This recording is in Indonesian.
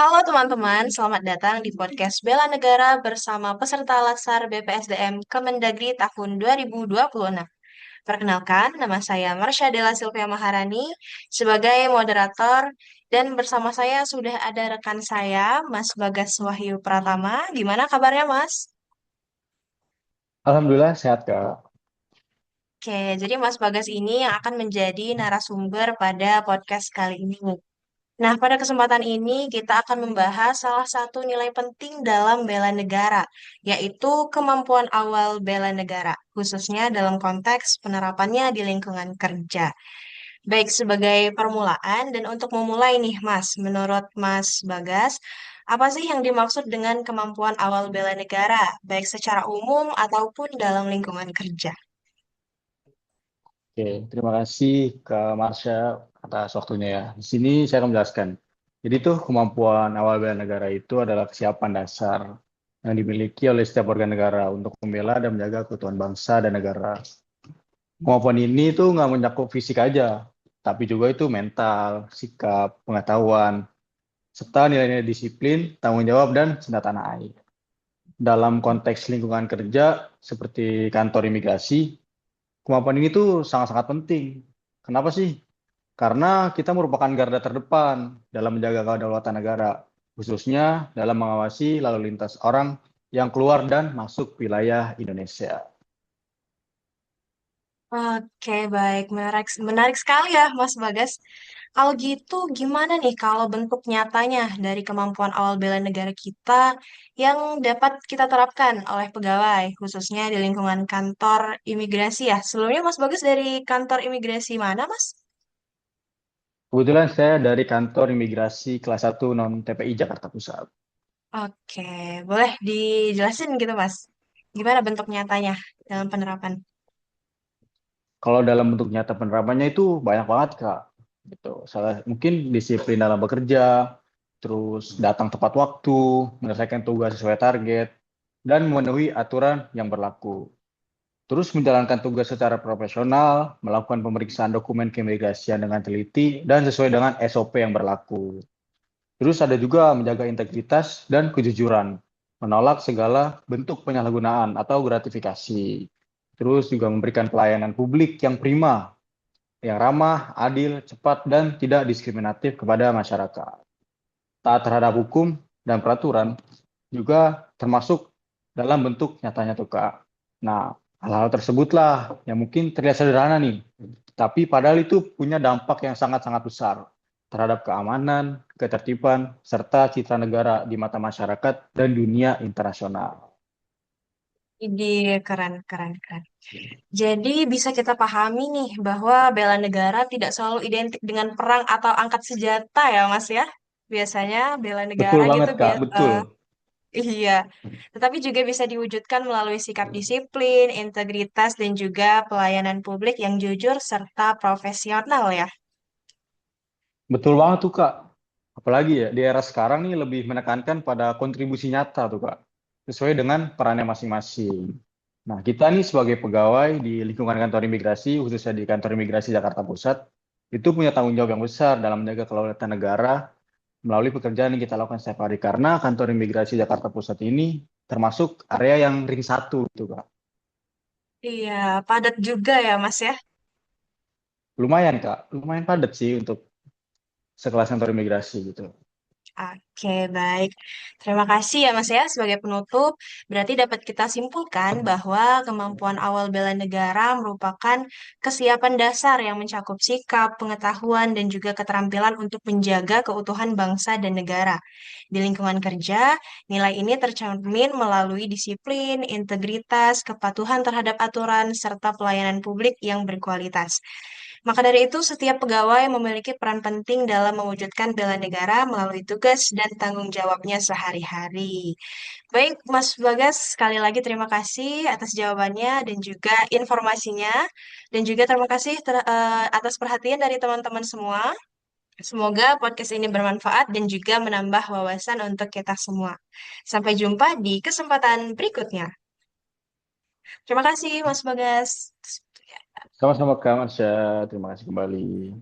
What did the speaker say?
Halo teman-teman, selamat datang di podcast Bela Negara bersama peserta Latsar BPSDM Kemendagri tahun 2026. Perkenalkan, nama saya Marsha Della Silvia Maharani sebagai moderator dan bersama saya sudah ada rekan saya, Mas Bagas Wahyu Pratama. Gimana kabarnya, Mas? Alhamdulillah sehat Kak. Oke, jadi Mas Bagas ini yang akan menjadi narasumber pada podcast kali ini. Nah, pada kesempatan ini kita akan membahas salah satu nilai penting dalam bela negara, yaitu kemampuan awal bela negara, khususnya dalam konteks penerapannya di lingkungan kerja. Baik sebagai permulaan dan untuk memulai nih, Mas, menurut Mas Bagas, apa sih yang dimaksud dengan kemampuan awal bela negara, baik secara umum ataupun dalam lingkungan kerja? Oke, terima kasih Kak Marsha atas waktunya ya. Di sini saya akan menjelaskan. Jadi tuh kemampuan awal bela negara itu adalah kesiapan dasar yang dimiliki oleh setiap warga negara untuk membela dan menjaga keutuhan bangsa dan negara. Kemampuan ini tuh nggak mencakup fisik aja, tapi juga itu mental, sikap, pengetahuan, serta nilai-nilai disiplin, tanggung jawab, dan cinta tanah air. Dalam konteks lingkungan kerja seperti kantor imigrasi, kemampuan ini tuh sangat-sangat penting. Kenapa sih? Karena kita merupakan garda terdepan dalam menjaga kedaulatan negara, khususnya dalam mengawasi lalu lintas orang yang keluar dan masuk wilayah Indonesia. Oke, baik. Menarik, menarik sekali ya, Mas Bagas. Kalau gitu, gimana nih kalau bentuk nyatanya dari kemampuan awal bela negara kita yang dapat kita terapkan oleh pegawai, khususnya di lingkungan kantor imigrasi ya? Sebelumnya Mas Bagas dari kantor imigrasi mana, Mas? Kebetulan saya dari kantor imigrasi kelas 1 non TPI Jakarta Pusat. Oke, boleh dijelasin gitu, Mas. Gimana bentuk nyatanya dalam penerapan? Kalau dalam bentuk nyata penerapannya itu banyak banget, Kak. Gitu. Salah mungkin disiplin dalam bekerja, terus datang tepat waktu, menyelesaikan tugas sesuai target, dan memenuhi aturan yang berlaku. Terus menjalankan tugas secara profesional, melakukan pemeriksaan dokumen keimigrasian dengan teliti dan sesuai dengan SOP yang berlaku. Terus ada juga menjaga integritas dan kejujuran, menolak segala bentuk penyalahgunaan atau gratifikasi. Terus juga memberikan pelayanan publik yang prima, yang ramah, adil, cepat, dan tidak diskriminatif kepada masyarakat. Taat terhadap hukum dan peraturan juga termasuk dalam bentuk nyatanya tuh Kak. Nah, hal-hal tersebutlah yang mungkin terlihat sederhana nih, tapi padahal itu punya dampak yang sangat-sangat besar terhadap keamanan, ketertiban, serta citra negara di mata masyarakat dan dunia internasional. Ide keren, keren, keren. Jadi bisa kita pahami nih bahwa bela negara tidak selalu identik dengan perang atau angkat senjata ya Mas ya. Biasanya bela Betul negara gitu banget Kak, betul. iya. Tetapi juga bisa diwujudkan melalui sikap disiplin, integritas dan juga pelayanan publik yang jujur serta profesional ya. Betul banget tuh Kak. Apalagi ya di era sekarang nih lebih menekankan pada kontribusi nyata tuh Kak, sesuai dengan perannya masing-masing. Nah, kita nih sebagai pegawai di lingkungan kantor imigrasi, khususnya di kantor imigrasi Jakarta Pusat, itu punya tanggung jawab yang besar dalam menjaga kedaulatan negara melalui pekerjaan yang kita lakukan setiap hari. Karena kantor imigrasi Jakarta Pusat ini termasuk area yang ring satu gitu Kak. Iya, padat juga ya Mas ya. Lumayan Kak, lumayan padat sih untuk sekelas kantor imigrasi gitu. Oke, baik. Terima kasih ya Mas ya sebagai penutup. Berarti dapat kita simpulkan bahwa kemampuan awal bela negara merupakan kesiapan dasar yang mencakup sikap, pengetahuan, dan juga keterampilan untuk menjaga keutuhan bangsa dan negara. Di lingkungan kerja, nilai ini tercermin melalui disiplin, integritas, kepatuhan terhadap aturan, serta pelayanan publik yang berkualitas. Maka dari itu, setiap pegawai memiliki peran penting dalam mewujudkan bela negara melalui tugas dan tanggung jawabnya sehari-hari. Baik, Mas Bagas, sekali lagi terima kasih atas jawabannya dan juga informasinya. Dan juga terima kasih atas perhatian dari teman-teman semua. Semoga podcast ini bermanfaat dan juga menambah wawasan untuk kita semua. Sampai jumpa di kesempatan berikutnya. Terima kasih, Mas Bagas. Sama-sama Kak Marsha, terima kasih kembali.